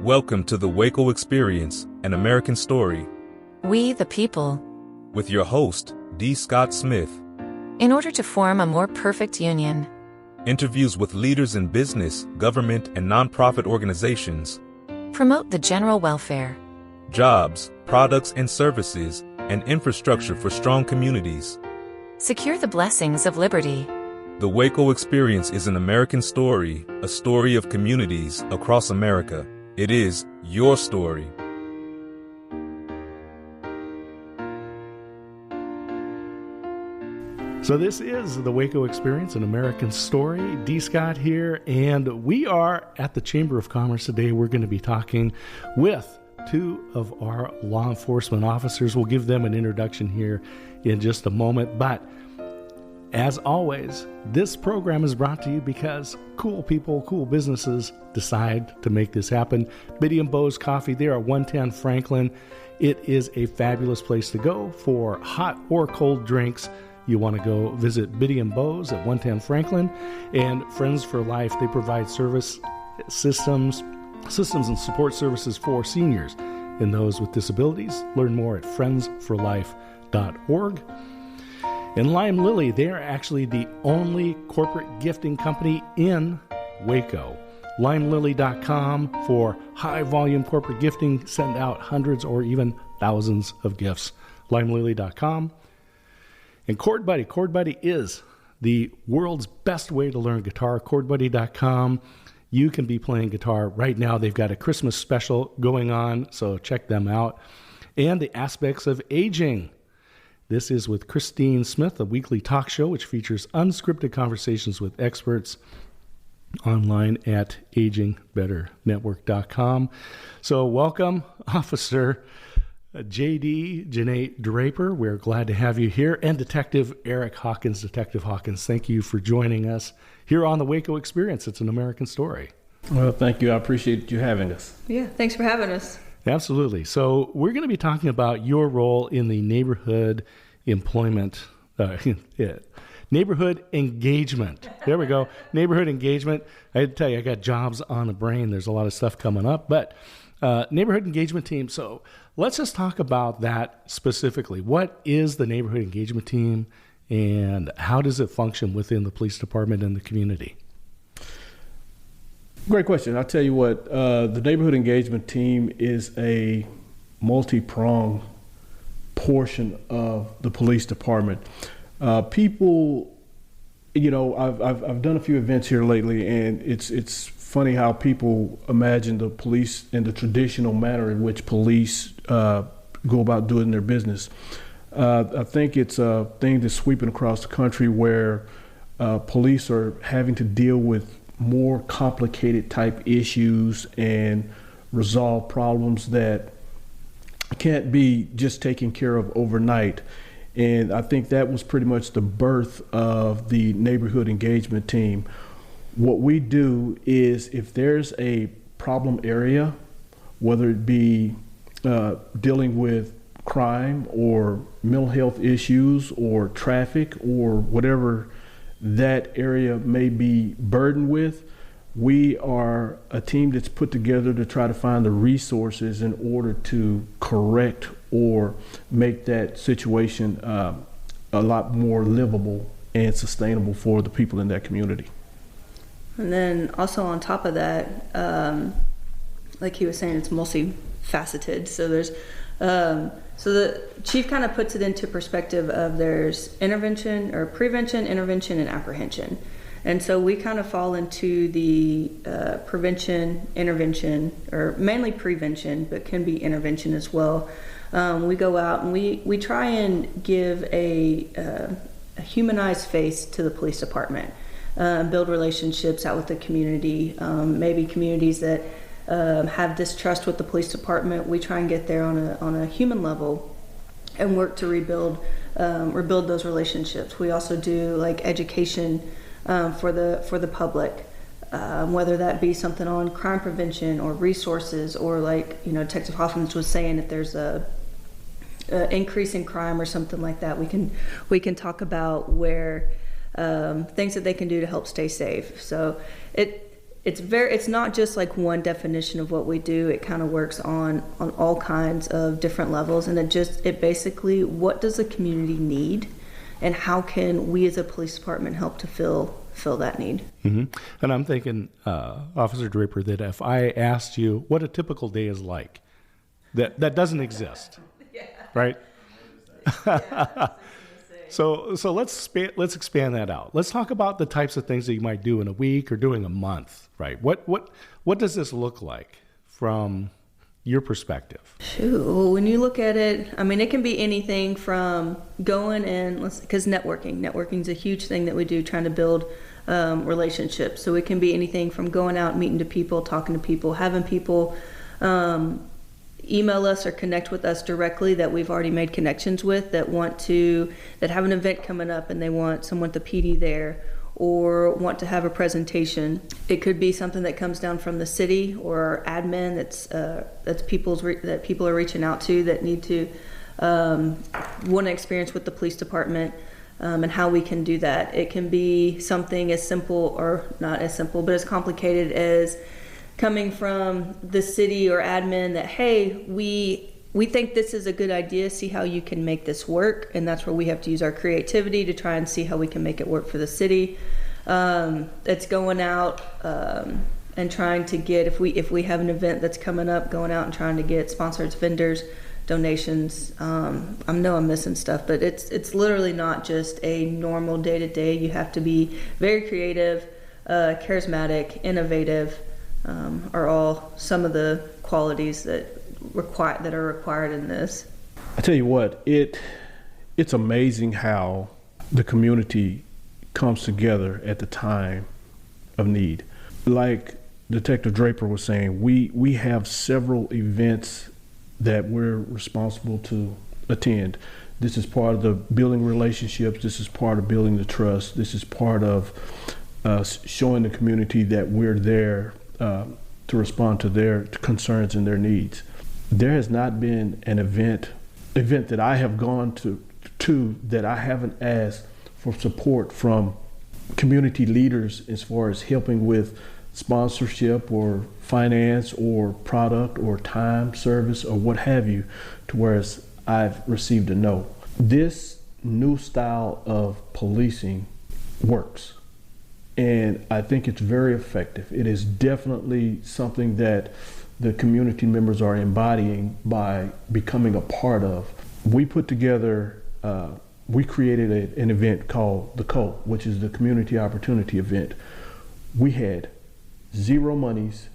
Welcome to the WACO Experience, an American story. We, the people. With your host, D. Scott Smith. In order to form a more perfect union. Interviews with leaders in business, government, and nonprofit organizations. Promote the general welfare. Jobs, products and services, and infrastructure for strong communities. Secure the blessings of liberty. The WACO Experience is an American story, a story of communities across America. It is your story. So this is the WACO Experience, an American story. D. Scott here, and we are at the Chamber of Commerce today. We're going to be talking with two of our law enforcement officers. We'll give them an introduction here in just a moment. But as always, this program is brought to you because cool people, cool businesses decide to make this happen. Biddy and Bo's Coffee, they're at 110 Franklin. It is a fabulous place to go for hot or cold drinks. You want to go visit Biddy and Bo's at 110 Franklin. And Friends for Life, they provide systems and support services for seniors and those with disabilities. Learn more at friendsforlife.org. And Lime Lily, they are actually the only corporate gifting company in Waco. LimeLily.com for high-volume corporate gifting. Send out hundreds or even thousands of gifts. LimeLily.com. And Chord Buddy. Chord Buddy is the world's best way to learn guitar. ChordBuddy.com. You can be playing guitar right now. They've got a Christmas special going on, so check them out. And The Aspects of Aging. This is with Christine Smith, a weekly talk show which features unscripted conversations with experts online at AgingBetterNetwork.com. So welcome, Officer J.D. Janae Draper. We're glad to have you here. And Detective Eric Hawkins. Detective Hawkins, thank you for joining us here on the WACO Experience. It's an American story. Well, thank you. I appreciate you having us. Yeah, thanks for having us. Absolutely. So we're going to be talking about your role in the neighborhood employment, neighborhood engagement. There we go. Neighborhood engagement. I had to tell you, I got jobs on the brain. There's a lot of stuff coming up, but neighborhood engagement team. So let's just talk about that specifically. What is the neighborhood engagement team and how does it function within the police department and the community? Great question. I'll tell you what, the neighborhood engagement team is a multi-pronged portion of the police department. People, you know, I've done a few events here lately, and it's funny how people imagine the police in the traditional manner in which police go about doing their business. I think it's a thing that's sweeping across the country where police are having to deal with more complicated type issues and resolve problems that can't be just taken care of overnight. And I think that was pretty much the birth of the neighborhood engagement team. What we do is if there's a problem area, whether it be dealing with crime or mental health issues or traffic or whatever that area may be burdened with, we are a team that's put together to try to find the resources in order to correct or make that situation a lot more livable and sustainable for the people in that community. And then also on top of that, like he was saying, it's multifaceted. So there's, so the chief kind of puts it into perspective of there's intervention or prevention, intervention, and apprehension. And so we kind of fall into the prevention, intervention, or mainly prevention, but can be intervention as well. We go out and we try and give a humanized face to the police department, build relationships out with the community, maybe communities that have distrust with the police department. We try and get there on a human level and work to rebuild those relationships. We also do like education for the public, whether that be something on crime prevention or resources, or like, you know, Detective Hawkins was saying, if there's a increase in crime or something like that, we can talk about where things that they can do to help stay safe. So it's not just like one definition of what we do. It kind of works on all kinds of different levels, and it basically, what does the community need, and how can we as a police department help to fill that need? Mm-hmm. And I'm thinking, Officer Draper, that if I asked you what a typical day is like, that doesn't exist, right? So let's expand that out. Let's talk about the types of things that you might do in a week or doing a month, right? What does this look like from your perspective? Shoot, when you look at it, I mean, it can be anything from going and, because networking's a huge thing that we do, trying to build relationships. So it can be anything from going out, meeting to people, talking to people, having people email us or connect with us directly that we've already made connections with, that have an event coming up and they want someone to PD there, or want to have a presentation. It could be something that comes down from the city or our admin that people are reaching out to, that need to want to experience with the police department, and how we can do that. It can be something as simple, or not as simple, but as complicated as coming from the city or admin that, hey, we think this is a good idea, see how you can make this work. And that's where we have to use our creativity to try and see how we can make it work for the city. It's going out and trying to get, if we have an event that's coming up, going out and trying to get sponsors, vendors, donations. I know I'm missing stuff, but it's literally not just a normal day-to-day. You have to be very creative, charismatic, innovative, are all some of the qualities that are required in this. I tell you what, it's amazing how the community comes together at the time of need. Like Detective Draper was saying, we have several events that we're responsible to attend. This is part of the building relationships. This is part of building the trust. This is part of showing the community that we're there to respond to their concerns and their needs. There has not been an event that I have gone to that I haven't asked for support from community leaders as far as helping with sponsorship or finance or product or time, service, or what have you, to where I've received a no. This new style of policing works. And I think it's very effective. It is definitely something that the community members are embodying by becoming a part of. We put together, we created an event called the CO, which is the Community Opportunity Event. We had zero monies,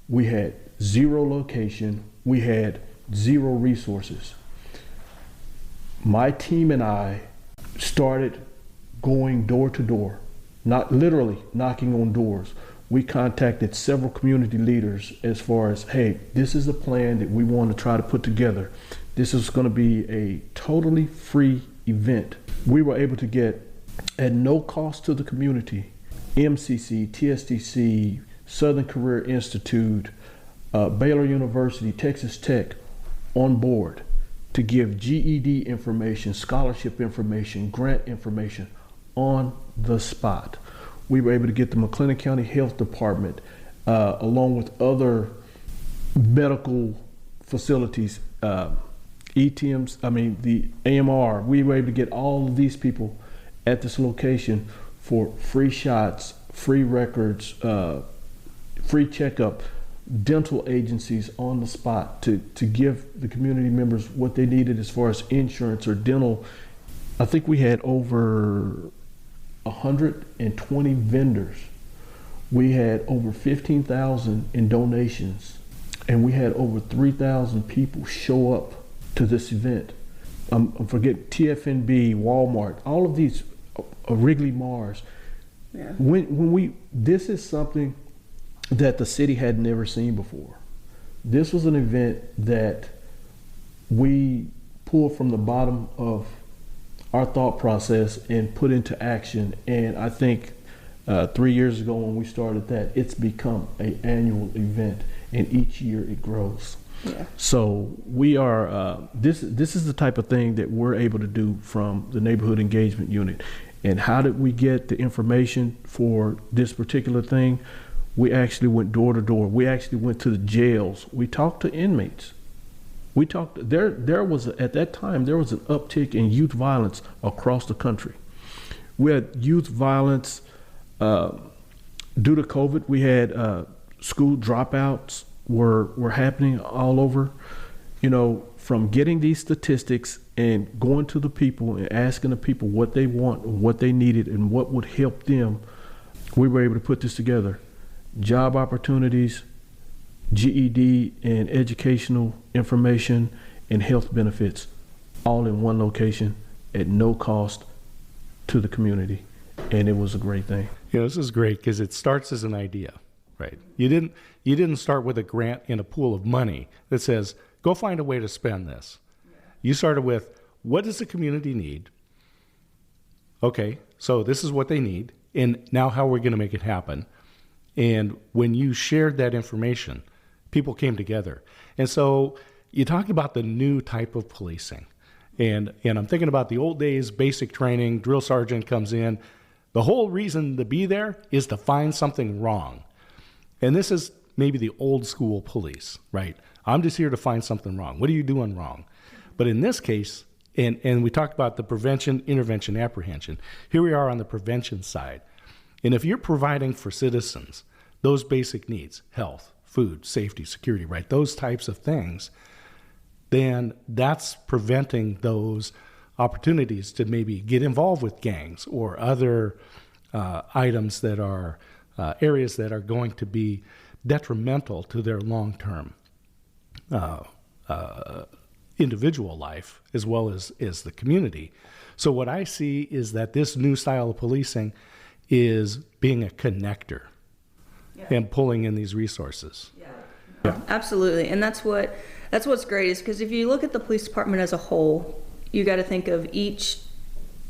we had zero location, we had zero resources. My team and I started going door to door, not literally knocking on doors. We contacted several community leaders as far as, hey, this is a plan that we want to try to put together. This is going to be a totally free event. We were able to get, at no cost to the community, MCC, TSTC, Southern Career Institute, Baylor University, Texas Tech on board to give GED information, scholarship information, grant information on the spot. We were able to get the McLennan County Health Department, along with other medical facilities, ETMs, the AMR. We were able to get all of these people at this location for free shots, free records, free checkup, dental agencies on the spot to give the community members what they needed as far as insurance or dental. I think we had over 120 vendors. We had over 15,000 in donations, and we had over 3,000 people show up to this event. Forget TFNB, Walmart, all of these, Wrigley Mars. Yeah. This is something that the city had never seen before. This was an event that we pulled from the bottom of our thought process and put into action. And I think 3 years ago when we started that, it's become an annual event, and each year it grows. Yeah. So we are, this is the type of thing that we're able to do from the Neighborhood Engagement Unit. And how did we get the information for this particular thing? We actually went door to door. We actually went to the jails. We talked to inmates. We talked. There was at that time there was an uptick in youth violence across the country. We had youth violence due to COVID. We had school dropouts were happening all over. You know, from getting these statistics and going to the people and asking the people what they want, what they needed, and what would help them, we were able to put this together. Job opportunities, GED and educational information, and health benefits, all in one location at no cost to the community. And it was a great thing. You know, this is great because it starts as an idea, right? You didn't start with a grant in a pool of money that says, go find a way to spend this. You started with, what does the community need? Okay, so this is what they need, and now how are we going to make it happen? And when you shared that information, people came together. And so you talked about the new type of policing. And I'm thinking about the old days, basic training, drill sergeant comes in. The whole reason to be there is to find something wrong. And this is maybe the old school police, right? I'm just here to find something wrong. What are you doing wrong? But in this case, and we talked about the prevention, intervention, apprehension. Here we are on the prevention side. And if you're providing for citizens those basic needs, health, food, safety, security, right, those types of things, then that's preventing those opportunities to maybe get involved with gangs or other items that are areas that are going to be detrimental to their long-term individual life as well as the community. So what I see is that this new style of policing is being a connector and pulling in these resources. Yeah, absolutely. And that's what's great is because if you look at the police department as a whole, you got to think of each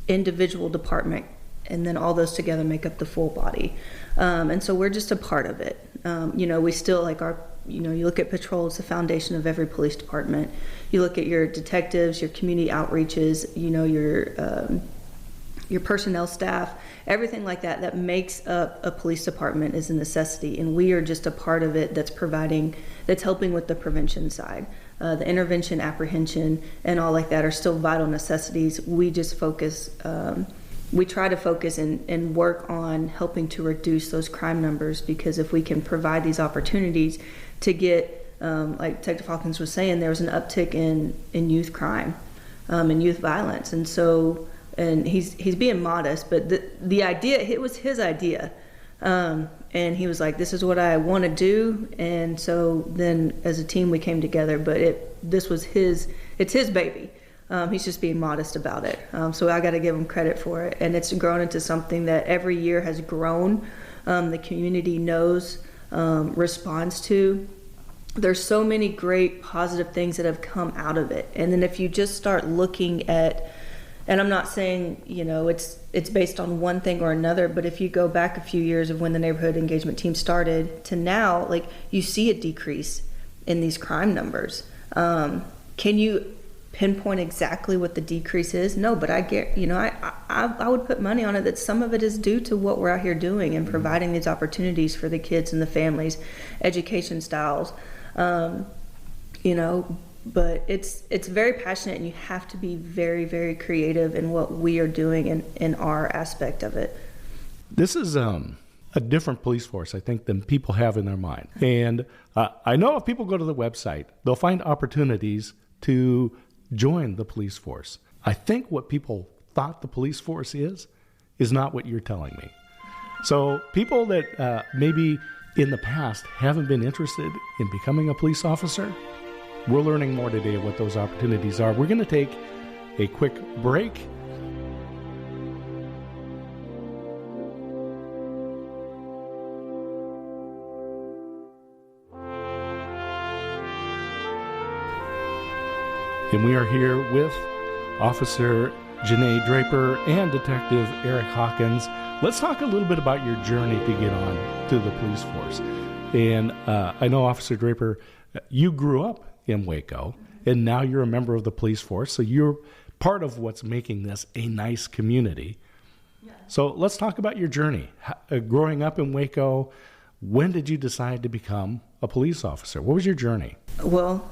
individual department, and then all those together make up the full body. And so we're just a part of it. You know, we still like you look at patrol as the foundation of every police department. You look at your detectives, your community outreaches, you know, your personnel staff, everything like that makes up a police department is a necessity, and we are just a part of it that's helping with the prevention side. The intervention, apprehension, and all like that are still vital necessities. We just focus, we try to focus and work on helping to reduce those crime numbers, because if we can provide these opportunities to get, like Detective Hawkins was saying, there was an uptick in youth crime and youth violence, and so. And he's being modest, but the idea, it was his idea. And he was like, this is what I want to do. And so then as a team we came together, but it's his baby. He's just being modest about it. So I got to give him credit for it. And it's grown into something that every year has grown. The community knows, responds to. There's so many great positive things that have come out of it. And then if you just start looking at, and I'm not saying, you know, it's based on one thing or another, but if you go back a few years of when the neighborhood engagement team started to now, like, you see a decrease in these crime numbers. Can you pinpoint exactly what the decrease is? No, but I get, you know, I would put money on it that some of it is due to what we're out here doing and providing these opportunities for the kids and the families, education styles, you know. But it's very passionate, and you have to be very, very creative in what we are doing in our aspect of it. This is a different police force, I think, than people have in their mind. And I know if people go to the website, they'll find opportunities to join the police force. I think what people thought the police force is not what you're telling me. So people that maybe in the past haven't been interested in becoming a police officer, we're learning more today of what those opportunities are. We're going to take a quick break. And we are here with Officer Janae Draper and Detective Eric Hawkins. Let's talk a little bit about your journey to get on to the police force. And I know, Officer Draper, you grew up in Waco, and now you're a member of the police force, so you're part of what's making this a nice community. Yeah. So let's talk about your journey. Growing up in Waco, When did you decide to become a police officer? What was your journey? Well,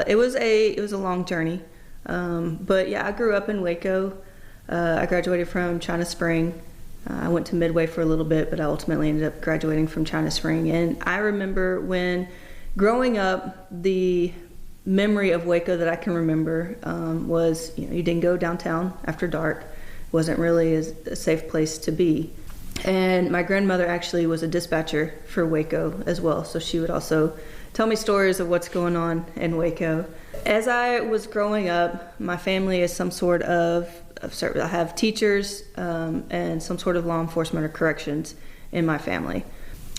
it was a long journey, but yeah, I grew up in Waco. I graduated from China Spring. I went to Midway for a little bit, but I ultimately ended up graduating from China Spring. And I remember when growing up, the memory of Waco that I can remember was, you didn't go downtown after dark. It wasn't really a safe place to be. And my grandmother actually was a dispatcher for Waco as well, so she would also tell me stories of what's going on in Waco. As I was growing up, my family is some sort of I have teachers and some sort of law enforcement or corrections in my family.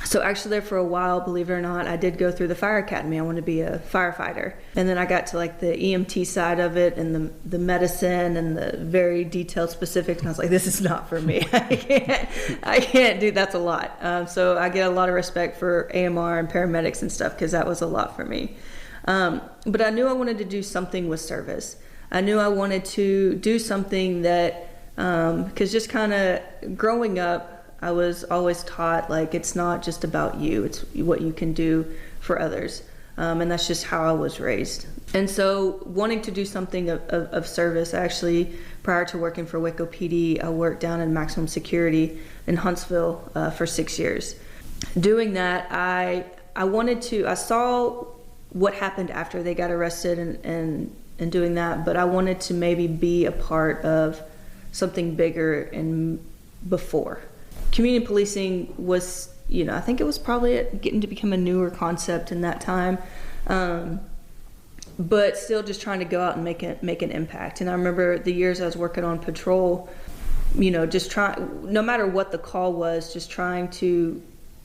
So actually there for a while, believe it or not, I did go through the fire academy. I wanted to be a firefighter. And then I got to like the EMT side of it and the medicine and the very detailed specifics. And I was like, this is not for me. I can't do, that's a lot. So I get a lot of respect for AMR and paramedics and stuff because that was a lot for me. But I knew I wanted to do something with service. I knew I wanted to do something that, because just kind of growing up, I was always taught like it's not just about you, it's what you can do for others. And that's just how I was raised. And so wanting to do something of service, actually prior to working for Waco PD, I worked down in maximum security in Huntsville for 6 years. Doing that, I saw what happened after they got arrested and doing that, but I wanted to maybe be a part of something bigger and before. Community policing was, I think it was probably getting to become a newer concept in that time, but still just trying to go out and make an impact. And I remember the years I was working on patrol, just no matter what the call was, just trying to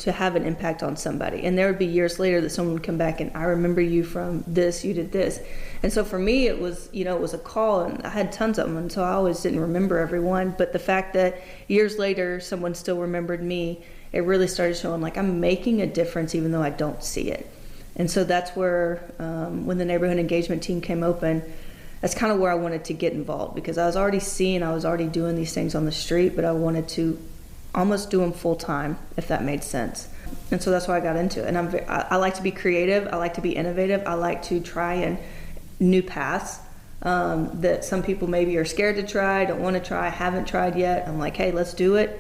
have an impact on somebody. And there would be years later that someone would come back and I remember you from this, you did this. And so for me, it was, it was a call and I had tons of them. And so I always didn't remember everyone. But the fact that years later, someone still remembered me, it really started showing like I'm making a difference even though I don't see it. And so that's where, when the neighborhood engagement team came open, that's kind of where I wanted to get involved because I was already doing these things on the street, but I wanted to almost do them full time, if that made sense. And so that's why I got into it. And I like to be creative. I like to be innovative. I like to try new paths that some people maybe are scared to try, don't want to try, haven't tried yet. I'm like, hey, let's do it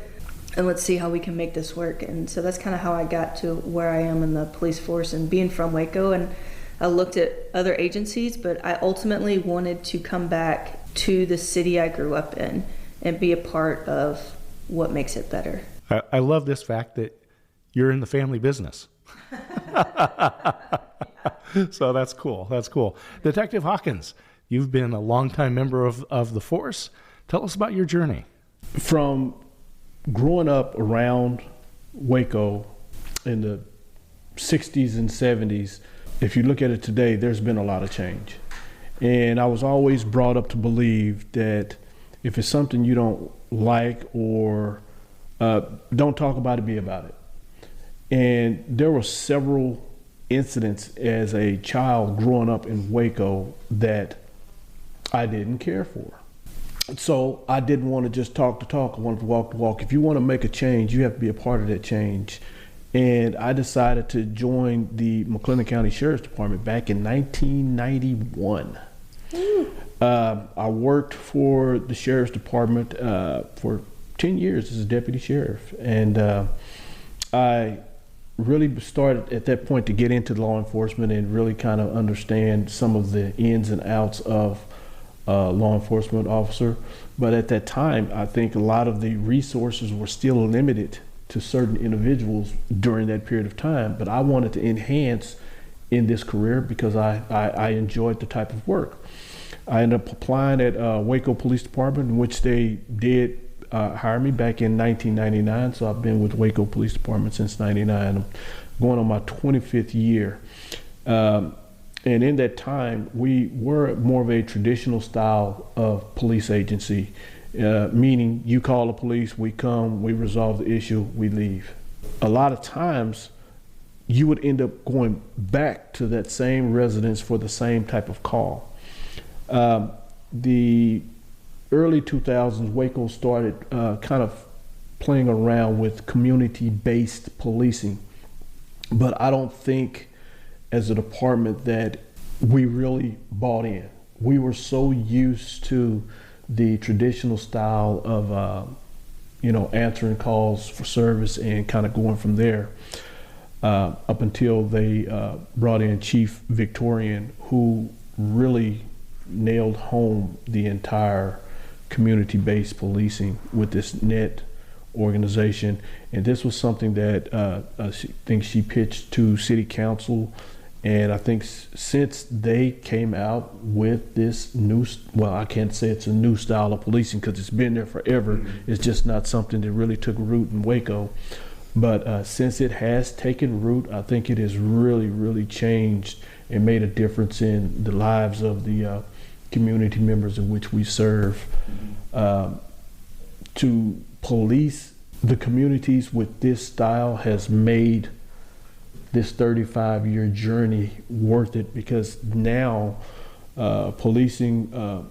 and let's see how we can make this work. And so that's kind of how I got to where I am in the police force and being from Waco. And I looked at other agencies, but I ultimately wanted to come back to the city I grew up in and be a part of what makes it better. I love this fact that you're in the family business. So that's cool. That's cool. Detective Hawkins, you've been a longtime member of the force. Tell us about your journey. From growing up around Waco in the 60s and 70s, if you look at it today, there's been a lot of change. And I was always brought up to believe that if it's something you don't like or don't talk about it, be about it. And there were several incidents as a child growing up in Waco that I didn't care for. So I didn't want to just talk the talk, I wanted to walk the walk. If you want to make a change, you have to be a part of that change. And I decided to join the McLennan County Sheriff's Department back in 1991. I worked for the Sheriff's Department for 10 years as a deputy sheriff. And I really started at that point to get into law enforcement and really kind of understand some of the ins and outs of law enforcement officer. But at that time, I think a lot of the resources were still limited to certain individuals during that period of time. But I wanted to enhance in this career because I enjoyed the type of work. I ended up applying at Waco Police Department, in which they did hire me back in 1999. So I've been with Waco Police Department since 99. I'm going on my 25th year. And in that time, we were more of a traditional style of police agency, meaning you call the police, we come, we resolve the issue, we leave. A lot of times, you would end up going back to that same residence for the same type of call. The early 2000s, Waco started kind of playing around with community-based policing. but I don't think as a department that we really bought in. We were so used to the traditional style of, answering calls for service and kind of going from there, up until they brought in Chief Victorian, who really nailed home the entire community-based policing with this NET organization. And this was something that I think she pitched to City Council. And I think since they came out with this new, well, I can't say it's a new style of policing because it's been there forever. It's just not something that really took root in Waco. But since it has taken root, I think it has really, really changed and made a difference in the lives of the community members in which we serve. To police the communities with this style has made this 35-year journey worth it, because now policing,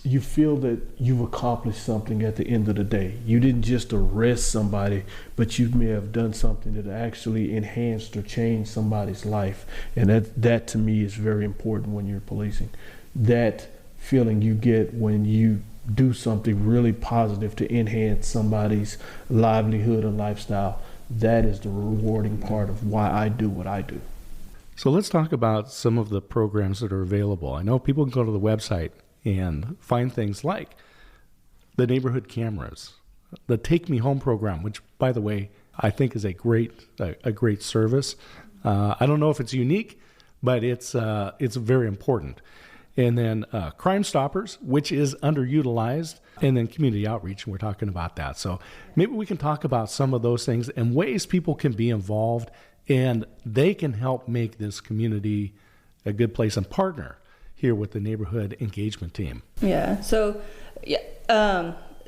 you feel that you've accomplished something at the end of the day. You didn't just arrest somebody, but you may have done something that actually enhanced or changed somebody's life. And that to me is very important when you're policing. That feeling you get when you do something really positive to enhance somebody's livelihood and lifestyle, that is the rewarding part of why I do what I do. So let's talk about some of the programs that are available. I know people can go to the website and find things like the neighborhood cameras, the Take Me Home program, which, by the way, I think is a great service. I don't know if it's unique, but it's very important. And then Crime Stoppers, which is underutilized, and then community outreach, and we're talking about that. So maybe we can talk about some of those things and ways people can be involved, and they can help make this community a good place and partner here with the neighborhood engagement team. Yeah, so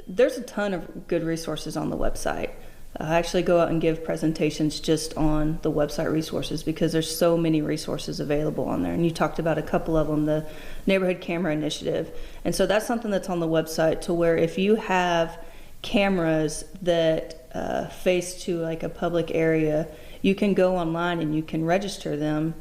there's a ton of good resources on the website. I actually go out and give presentations just on the website resources because there's so many resources available on there. And you talked about a couple of them, the Neighborhood Camera Initiative. And so that's something that's on the website, to where if you have cameras that face to like a public area, you can go online and you can register them.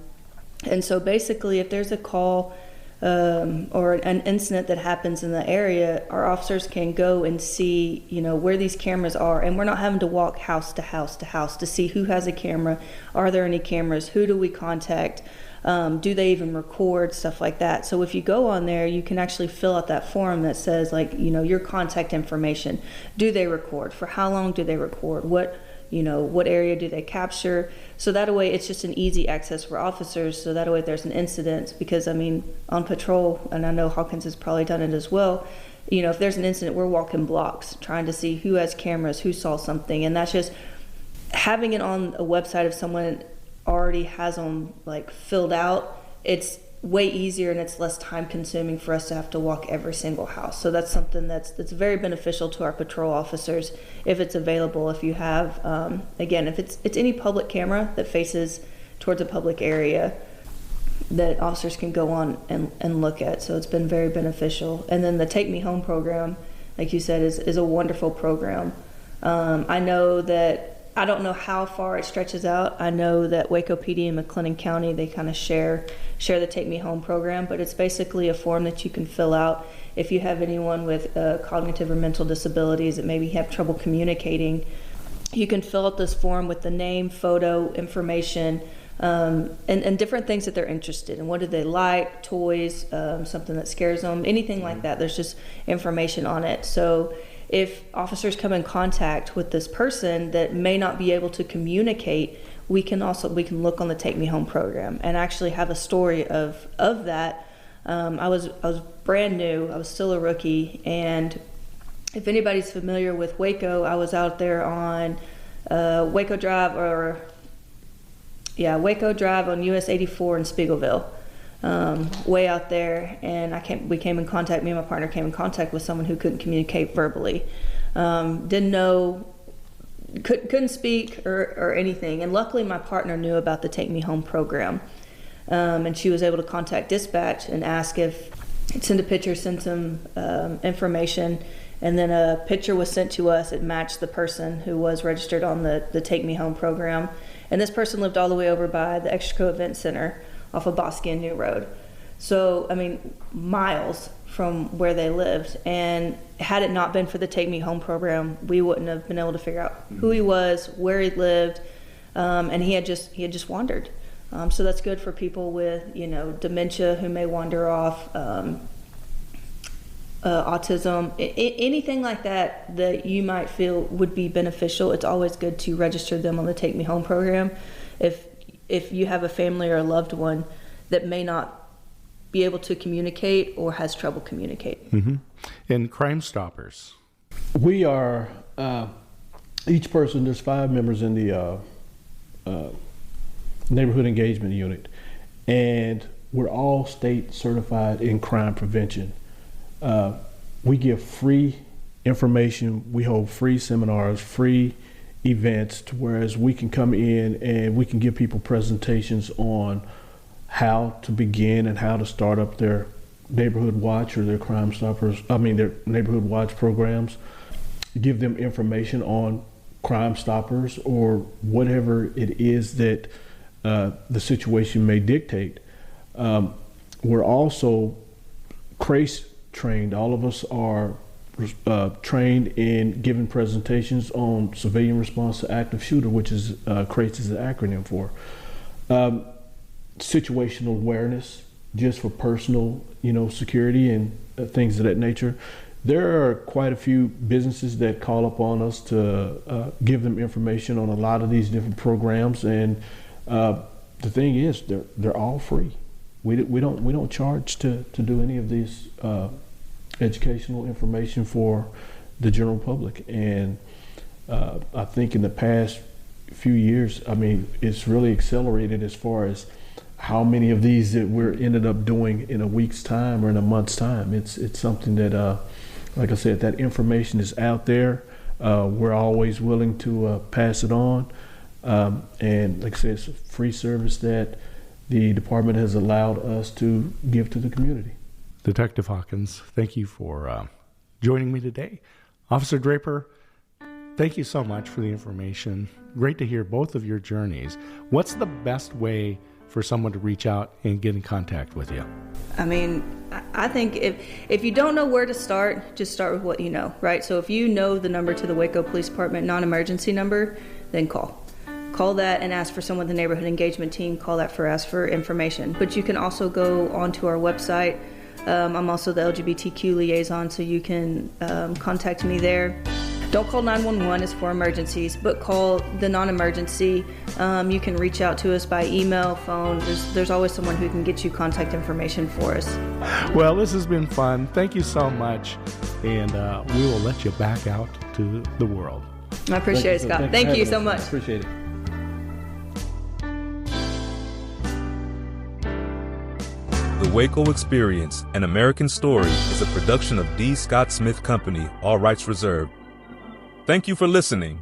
And so basically if there's a call or an incident that happens in the area, our officers can go and see, where these cameras are, and we're not having to walk house to house to house to see who has a camera. Are there any cameras? Who do we contact? Do they even record? Stuff like that. So if you go on there, you can actually fill out that form that says, your contact information. Do they record? For how long do they record? What area do they capture? So that way it's just an easy access for officers. So that way if there's an incident, because on patrol, and I know Hawkins has probably done it as well, if there's an incident, we're walking blocks trying to see who has cameras, who saw something. And that's just having it on a website if someone already has them filled out. It's way easier and it's less time consuming for us to have to walk every single house. So that's something that's very beneficial to our patrol officers if it's available. If you have, again, if it's any public camera that faces towards a public area that officers can go on and look at. So it's been very beneficial. And then the Take Me Home program, like you said, is a wonderful program. I don't know how far it stretches out. I know that Waco PD and McLennan County, they kind of share the Take Me Home program, but it's basically a form that you can fill out if you have anyone with cognitive or mental disabilities that maybe have trouble communicating. You can fill out this form with the name, photo, information, and different things that they're interested in. What do they like? Toys, something that scares them, anything like that. There's just information on it. So if officers come in contact with this person that may not be able to communicate, we can look on the Take Me Home program and actually have a story of that. I was brand new. I was still a rookie, and if anybody's familiar with Waco, I was out there on Waco Drive on US 84 in Spiegelville. Way out there, and me and my partner came in contact with someone who couldn't communicate verbally, didn't know, couldn't speak or anything. And luckily my partner knew about the Take Me Home program, and she was able to contact dispatch and ask send a picture, send some information, And then a picture was sent to us. It matched the person who was registered on the Take Me Home program. And this person lived all the way over by the Extraco Event Center off of Bosque and New Road. So, I mean, miles from where they lived. And had it not been for the Take Me Home program, we wouldn't have been able to figure out who he was, where he lived, and he had just wandered. So that's good for people with, dementia who may wander off, autism, anything like that you might feel would be beneficial. It's always good to register them on the Take Me Home program. If you have a family or a loved one that may not be able to communicate or has trouble communicating. Mm-hmm. And Crime Stoppers. We are, each person, there's 5 members in the neighborhood engagement unit, and we're all state certified in crime prevention. We give free information, we hold free seminars, free events, to whereas we can come in and we can give people presentations on how to begin and how to start up their neighborhood watch or their their neighborhood watch programs. Give them information on Crime Stoppers or whatever it is that the situation may dictate. We're also CRACE trained. All of us are trained in giving presentations on civilian response to active shooter, which is CRACE is the acronym for. Situational awareness, just for personal, security and things of that nature. There are quite a few businesses that call upon us to give them information on a lot of these different programs, and the thing is, they're all free. We don't charge to do any of these educational information for the general public. And I think in the past few years, it's really accelerated as far as how many of these that we're ended up doing in a week's time or in a month's time. It's something that, like I said, that information is out there. We're always willing to pass it on. And like I said, it's a free service that the department has allowed us to give to the community. Detective Hawkins, thank you for joining me today. Officer Draper, thank you so much for the information. Great to hear both of your journeys. What's the best way for someone to reach out and get in contact with you? I think if you don't know where to start, just start with what you know, right? So if you know the number to the Waco Police Department non-emergency number, then call that and ask for someone with the neighborhood engagement team. Call that ask for information. But you can also go onto our website. I'm also the LGBTQ liaison, so you can contact me there. Don't call 911, it's for emergencies, but call the non-emergency. You can reach out to us by email, phone. There's always someone who can get you contact information for us. Well, this has been fun. Thank you so much, and we will let you back out to the world. I appreciate it, Scott. Thank you so much. Appreciate it. The Waco Experience, An American Story, is a production of D. Scott Smith Company, all rights reserved. Thank you for listening.